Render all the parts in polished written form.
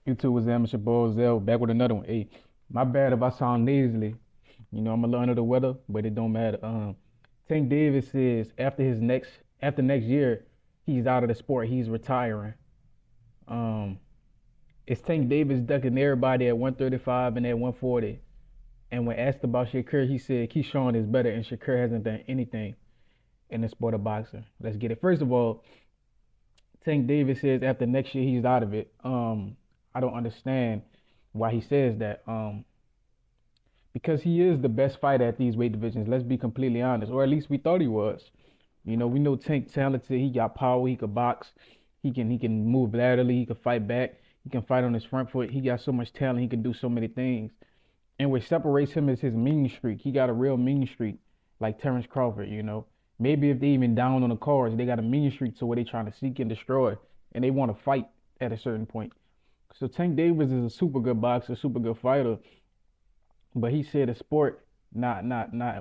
YouTube was Amateur Bozell back with another one. Hey, my bad if I sound nasally. I'm a little under the weather, but it don't matter. Tank Davis says after next year, he's out of the sport. He's retiring. Um, it's Tank Davis ducking everybody at 135 and at 140. And when asked about Shakur, he said Keyshawn is better, and Shakur hasn't done anything in the sport of boxing. Let's get it. First of all, Tank Davis says after next year he's out of it. I don't understand why he says that. Because he is the best fighter at these weight divisions. Let's be completely honest, or at least we thought he was. We know Tank talented. He got power. He could box. He can move laterally. He can fight back. He can fight on his front foot. He got so much talent. He can do so many things. And what separates him is his mean streak. He got a real mean streak, like Terrence Crawford. Maybe if they even down on the cards, they got a mean streak to where they trying to seek and destroy, and they want to fight at a certain point. So Tank Davis is a super good boxer, super good fighter, but he said the sport not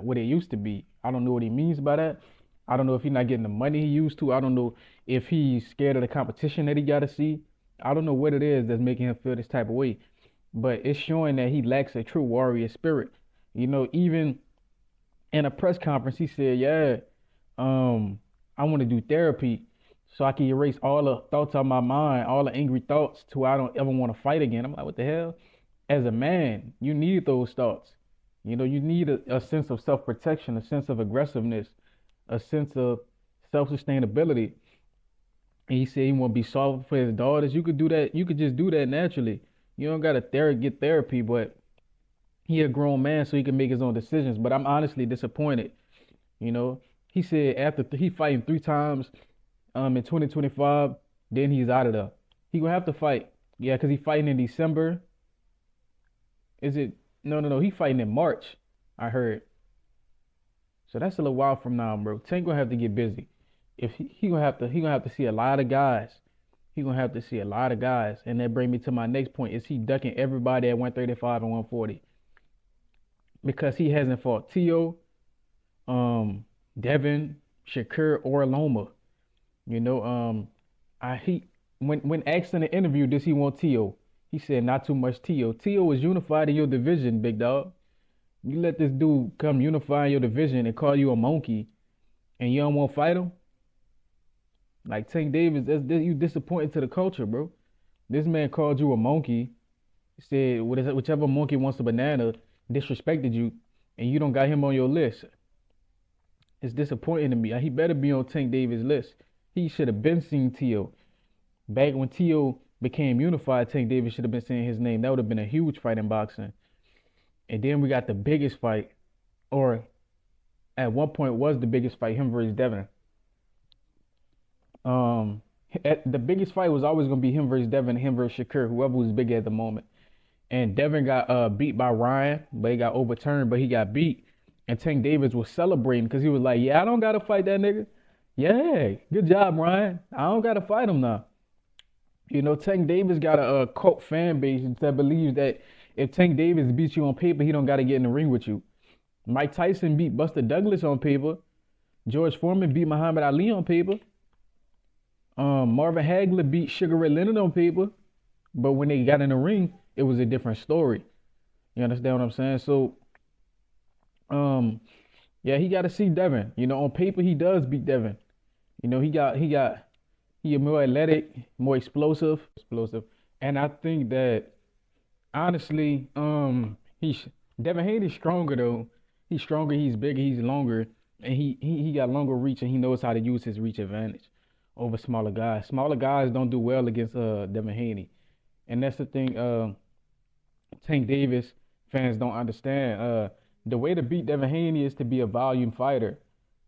what it used to be. I don't know what he means by that. I don't know if he's not getting the money he used to. I don't know if he's scared of the competition that he got to see. I don't know what it is that's making him feel this type of way, but it's showing that he lacks a true warrior spirit. Even in a press conference, he said, "Yeah, I want to do therapy so I can erase all the thoughts out of my mind, all the angry thoughts, to where I don't ever want to fight again." I'm like, what the hell? As a man, you need those thoughts. You need a sense of self-protection, a sense of aggressiveness, a sense of self-sustainability. And he said he want to be soft for his daughters. You could do that. You could just do that naturally. You don't gotta get therapy, but he a grown man, so he can make his own decisions. But I'm honestly disappointed. You know, he said after he fighting 3 times in 2025, then he's out of there. He gonna have to fight. Yeah, because he fighting in December. Is it? No, no, no. He fighting in March. I heard. So that's a little while from now, bro. Tank gonna have to get busy. If he gonna have to see a lot of guys. He gonna have to see a lot of guys, and that bring me to my next point: is he ducking everybody at 135 and 140? Because he hasn't fought Tio, Devin, Shakur, or Loma. You know, I he when asked in the interview, does he want Tio? He said not too much Tio. Tio is unified in your division, big dog. You let this dude come unify in your division and call you a monkey, and you don't want to fight him? Like Tank Davis, you disappointed to the culture, bro. This man called you a monkey, said whichever monkey wants a banana, disrespected you, and you don't got him on your list. It's disappointing to me. He better be on Tank Davis' list. He should have been seen Tio. Back when Tio became unified, Tank Davis should have been saying his name. That would have been a huge fight in boxing. And then we got the biggest fight, or at one point was the biggest fight, him versus Devin. Um, the biggest fight was always gonna be him versus Devin, him versus Shakur, whoever was big at the moment. And Devin got beat by Ryan, but he got overturned, but he got beat. And Tank Davis was celebrating because he was like, "Yeah, I don't gotta fight that nigga. Yeah, good job, Ryan. I don't gotta fight him now." Tank Davis got a cult fan base that believes that if Tank Davis beats you on paper, he don't gotta get in the ring with you. Mike Tyson beat Buster Douglas on paper. George Foreman beat Muhammad Ali on paper. Marvin Hagler beat Sugar Ray Leonard on paper, but when they got in the ring, it was a different story. You understand what I'm saying? So, um, yeah, he got to see Devin. On paper he does beat Devin. He more athletic, more explosive, and I think that honestly, he's Devin Haney's stronger though. He's stronger, he's bigger, he's longer, and he got longer reach, and he knows how to use his reach advantage over smaller guys. Smaller guys don't do well against Devin Haney, and that's the thing. Tank Davis fans don't understand. The way to beat Devin Haney is to be a volume fighter.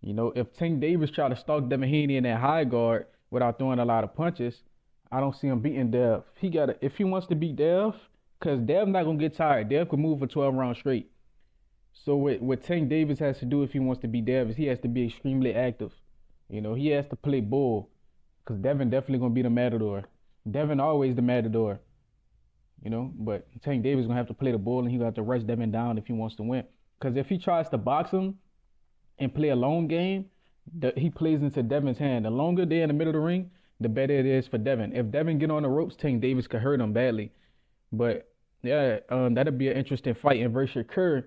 If Tank Davis try to stalk Devin Haney in that high guard without throwing a lot of punches, I don't see him beating Dev. If he wants to beat Dev, because Dev's not gonna get tired. Dev could move for 12 rounds straight. So what Tank Davis has to do if he wants to beat Dev is he has to be extremely active. He has to play bull, because Devin definitely gonna be the matador. Devin always the matador. But Tank Davis gonna have to play the bull, and he gonna have to rush Devin down if he wants to win. Because if he tries to box him and play a long game, he plays into Devin's hand. The longer they're in the middle of the ring, the better it is for Devin. If Devin get on the ropes, Tank Davis could hurt him badly. But yeah, that'll be an interesting fight. And versus Shakur,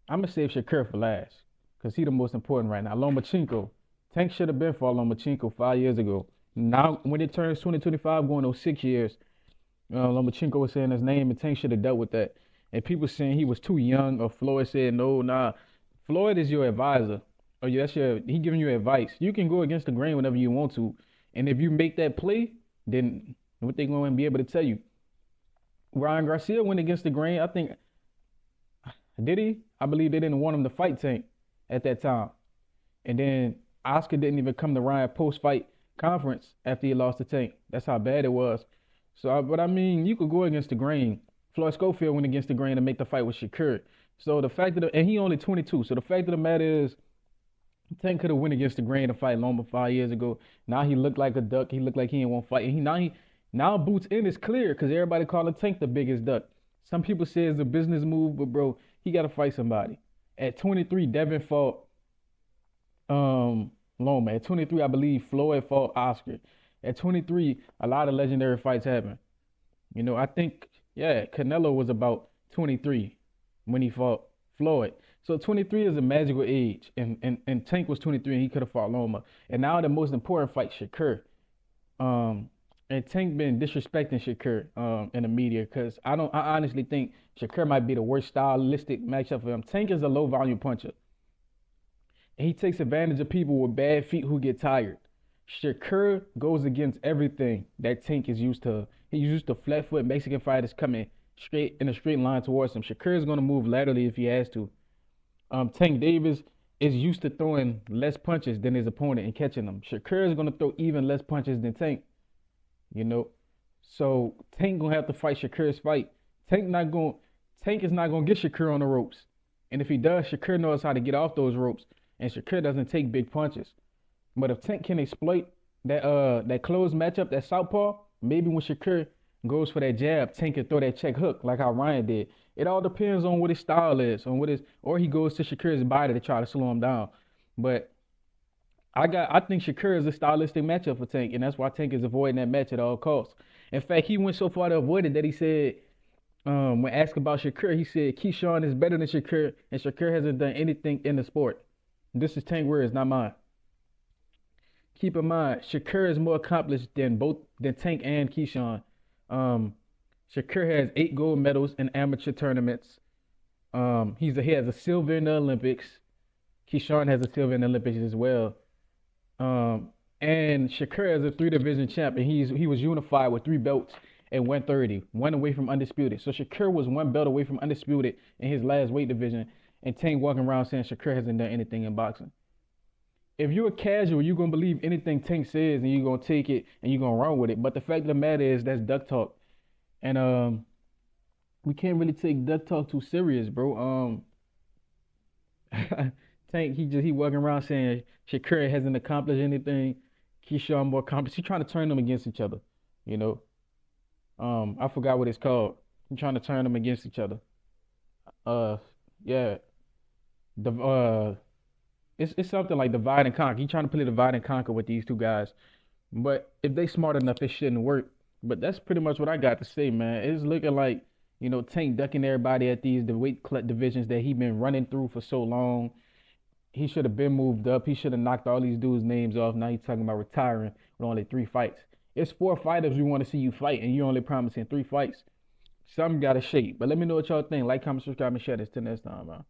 I'm gonna save Shakur for last because he the most important right now. Lomachenko, Tank should have been for Lomachenko 5 years ago. Now when it turns 2025, going those 6 years, Lomachenko was saying his name, and Tank should have dealt with that. And people saying he was too young, or Floyd said no, nah. Floyd is your advisor, or that's your he giving you advice. You can go against the grain whenever you want to, and if you make that play, then what they going to be able to tell you? Ryan Garcia went against the grain. I think did he? I believe they didn't want him to fight Tank at that time, and then Oscar didn't even come to Ryan post fight conference after he lost to Tank. That's how bad it was. So, but I mean, you could go against the grain. Floyd Schofield went against the grain to make the fight with Shakur. So the fact that, and he only 22. So the fact of the matter is, Tank could have went against the grain to fight Loma 5 years ago. Now he looked like a duck. He looked like he ain't want to fight. And now Boots in is clear because everybody calling Tank the biggest duck. Some people say it's a business move, but bro, he got to fight somebody. At 23, Devin fought Loma. At 23, I believe Floyd fought Oscar. At 23, a lot of legendary fights happen. I think, yeah, Canelo was about 23 when he fought Floyd. So 23 is a magical age, and Tank was 23 and he could have fought Loma. And now the most important fight, Shakur. And Tank been disrespecting Shakur in the media because I honestly think Shakur might be the worst stylistic matchup for him. Tank is a low volume puncher. And he takes advantage of people with bad feet who get tired. Shakur goes against everything that Tank is used to. He's used to flat foot Mexican fighters coming straight in a straight line towards him. Shakur is going to move laterally if he has to. Tank Davis is used to throwing less punches than his opponent and catching them. Shakur is going to throw even less punches than Tank. So Tank gonna have to fight Shakur's fight. Tank is not gonna get Shakur on the ropes. And if he does, Shakur knows how to get off those ropes. And Shakur doesn't take big punches. But if Tank can exploit that closed matchup, that southpaw, maybe when Shakur goes for that jab, Tank can throw that check hook like how Ryan did. It all depends on what his style is, or he goes to Shakur's body to try to slow him down. But I think Shakur is a stylistic matchup for Tank, and that's why Tank is avoiding that match at all costs. In fact, he went so far to avoid it that he said, when asked about Shakur, he said Keyshawn is better than Shakur, and Shakur hasn't done anything in the sport. This is Tank words, not mine. Keep in mind, Shakur is more accomplished than Tank and Keyshawn. Shakur has 8 gold medals in amateur tournaments. He has a silver in the Olympics. Keyshawn has a silver in the Olympics as well. And Shakur is a 3 division champ, and he was unified with 3 belts at 130, one away from undisputed. So Shakur was 1 belt away from undisputed in his last weight division, and Tank walking around saying Shakur hasn't done anything in boxing. If you're a casual, you're gonna believe anything Tank says, and you're gonna take it and you're gonna run with it. But the fact of the matter is that's duck talk, and we can't really take duck talk too serious, bro. Tank, he walking around saying Shakur hasn't accomplished anything. Keyshawn more accomplished. He's trying to turn them against each other. You know. I forgot what it's called. He's trying to turn them against each other. Yeah. The it's something like divide and conquer. He's trying to play divide and conquer with these 2 guys. But if they smart enough, it shouldn't work. But that's pretty much what I got to say, man. It's looking like, Tank ducking everybody at the weight divisions that he been running through for so long. He should have been moved up. He should have knocked all these dudes' names off. Now he's talking about retiring with only 3 fights. It's 4 fighters we want to see you fight, and you're only promising 3 fights. Something got to shake. But let me know what y'all think. Like, comment, subscribe, and share this. Till next time, man.